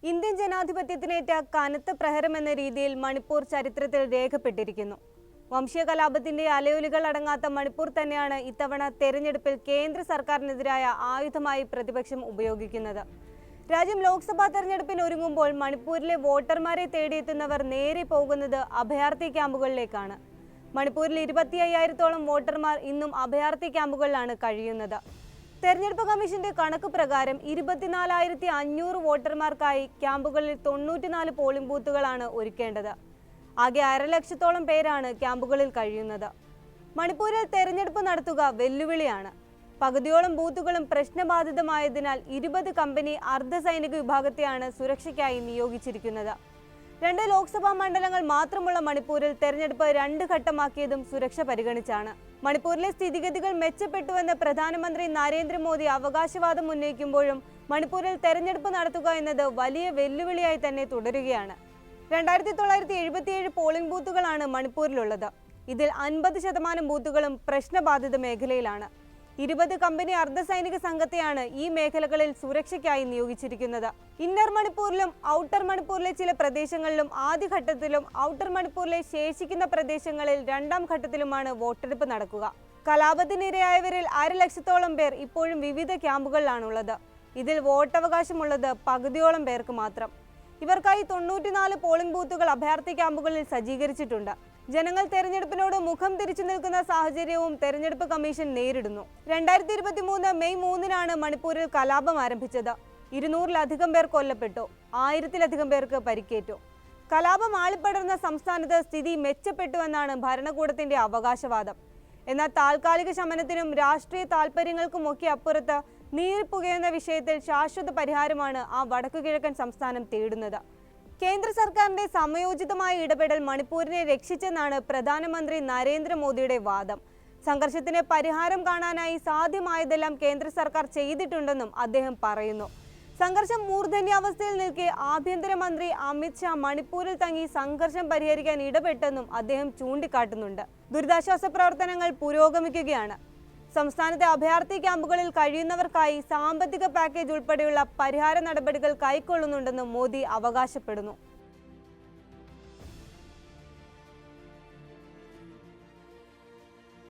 Indian ജനാധിപത്യത്തിനേറ്റ കനത്ത പ്രഹരമെന്ന രീതിയിൽ മണിപ്പൂർ ചരിത്രത്തിൽ രേഖപ്പെട്ടിരിക്കുന്നു. വംശീയ കലാപത്തിന്റെ അലയൊലികൾ അടങ്ങാത്ത മണിപ്പൂർ തന്നെയാണ് ഇത്തവണ തെരഞ്ഞെടുപ്പിൽ കേന്ദ്ര സർക്കാരിനെതിരായ ആയുധമായി പ്രതിപക്ഷം ഉപയോഗിക്കുന്നത്. രാജ്യം ലോക്സഭാ തെരഞ്ഞെടുപ്പിന് ഒരുങ്ങുമ്പോൾ മണിപ്പൂരിലെ വോട്ടർമാരെ തേടിയെത്തുന്നവർ നേരെ പോകുന്നത് അഭയാർത്ഥി ക്യാമ്പുകളിലേക്കാണ്. മണിപ്പൂരിൽ 25,000-ഓളം വോട്ടർമാർ ഇന്നും അഭയാർത്ഥി ക്യാമ്പുകളിലാണ് കഴിയുന്നത്. തെരഞ്ഞെടുപ്പ് കമ്മീഷന്റെ കണക്ക് പ്രകാരം 24,500 വോട്ടർമാർക്കായി ക്യാമ്പുകളിൽ 94 പോളിംഗ് ബൂത്തുകളാണ് ഒരുക്കേണ്ടത്. ആകെ 1,50,000-ഓളം പേരാണ് ക്യാമ്പുകളിൽ കഴിയുന്നത്. മണിപ്പൂരിൽ തെരഞ്ഞെടുപ്പ് നടത്തുക വെല്ലുവിളിയാണ്. പകുതിയോളം ബൂത്തുകളും പ്രശ്നബാധിതമായതിനാൽ 20 കമ്പനി അർദ്ധസൈനിക വിഭാഗത്തെയാണ് സുരക്ഷയ്ക്കായി നിയോഗിച്ചിരിക്കുന്നത്. 2 ലോക്സഭാ മണ്ഡലങ്ങൾ മാത്രമുള്ള മണിപ്പൂരിൽ തെരഞ്ഞെടുപ്പ് 2 ഘട്ടമാക്കിയതും സുരക്ഷ പരിഗണിച്ചാണ്. മണിപ്പൂരിലെ സ്ഥിതിഗതികൾ മെച്ചപ്പെട്ടുവെന്ന് പ്രധാനമന്ത്രി നരേന്ദ്രമോദി അവകാശവാദം ഉന്നയിക്കുമ്പോഴും മണിപ്പൂരിൽ തെരഞ്ഞെടുപ്പ് നടത്തുക എന്നത് വലിയ വെല്ലുവിളിയായി തന്നെ തുടരുകയാണ്. 2,977 പോളിംഗ് ബൂത്തുകളാണ് മണിപ്പൂരിലുള്ളത്. ഇതിൽ 50% ബൂത്തുകളും പ്രശ്നബാധിത മേഖലയിലാണ്. 20 കമ്പനി അർദ്ധസൈനിക സംഘത്തെയാണ് ഈ മേഖലകളിൽ സുരക്ഷയ്ക്കായി നിയോഗിച്ചിരിക്കുന്നത്. ഇന്നർ മണിപ്പൂരിലും ഔട്ടർ മണിപ്പൂരിലെ ചില പ്രദേശങ്ങളിലും ആദ്യഘട്ടത്തിലും ഔട്ടർ മണിപ്പൂരിലെ ശേഷിക്കുന്ന പ്രദേശങ്ങളിൽ 2ാം ഘട്ടത്തിലുമാണ് വോട്ടെടുപ്പ് നടക്കുക. കലാപത്തിനിരയായവരിൽ 1,00,000-ഓളം പേർ ഇപ്പോഴും വിവിധ ക്യാമ്പുകളിലാണുള്ളത്. ഇതിൽ വോട്ടവകാശമുള്ളത് പകുതിയോളം പേർക്ക് മാത്രം. ഇവർക്കായി 94 പോളിംഗ് ബൂത്തുകൾ അഭയാർത്ഥി ക്യാമ്പുകളിൽ സജ്ജീകരിച്ചിട്ടുണ്ട്. ജനങ്ങൾ തെരഞ്ഞെടുപ്പിനോട് മുഖം തിരിച്ചു നിൽക്കുന്ന സാഹചര്യവും തെരഞ്ഞെടുപ്പ് കമ്മീഷൻ നേരിടുന്നു. 2023 മെയ് 3-നാണ് മണിപ്പൂരിൽ കലാപം ആരംഭിച്ചത്. 200-ലധികം പേർ കൊല്ലപ്പെട്ടു, 1000-ലധികം പേർക്ക് പരിക്കേറ്റു. കലാപം ആളിപ്പടർന്ന സംസ്ഥാനത്ത് സ്ഥിതി മെച്ചപ്പെട്ടുവെന്നാണ് ഭരണകൂടത്തിന്റെ അവകാശവാദം. എന്നാൽ താൽക്കാലിക ശമനത്തിനും രാഷ്ട്രീയ താൽപര്യങ്ങൾക്കുമൊക്കെ അപ്പുറത്ത് നീറിപ്പുകയുന്ന വിഷയത്തിൽ ശാശ്വത പരിഹാരമാണ് ആ വടക്കുകിഴക്കൻ സംസ്ഥാനം തേടുന്നത്. കേന്ദ്ര സർക്കാരിന്റെ സമയോചിതമായ ഇടപെടൽ മണിപ്പൂരിനെ രക്ഷിച്ചെന്നാണ് പ്രധാനമന്ത്രി നരേന്ദ്രമോദിയുടെ വാദം. സംഘർഷത്തിന് പരിഹാരം കാണാനായി സാധ്യമായതെല്ലാം കേന്ദ്ര സർക്കാർ ചെയ്തിട്ടുണ്ടെന്നും അദ്ദേഹം പറയുന്നു. സംഘർഷം മൂർധന്യാവസ്ഥയിൽ നിൽക്കെ ആഭ്യന്തരമന്ത്രി അമിത് ഷാ മണിപ്പൂരിൽ തങ്ങി സംഘർഷം പരിഹരിക്കാൻ ഇടപെട്ടെന്നും അദ്ദേഹം ചൂണ്ടിക്കാട്ടുന്നുണ്ട്. ദുരിതാശ്വാസ പ്രവർത്തനങ്ങൾ പുരോഗമിക്കുകയാണ്. സംസ്ഥാനത്തെ അഭയാർത്ഥി ക്യാമ്പുകളിൽ കഴിയുന്നവർക്കായി സാമ്പത്തിക പാക്കേജ് ഉൾപ്പെടെയുള്ള പരിഹാര നടപടികൾ കൈക്കൊള്ളുന്നുണ്ടെന്ന് മോദി അവകാശപ്പെടുന്നു.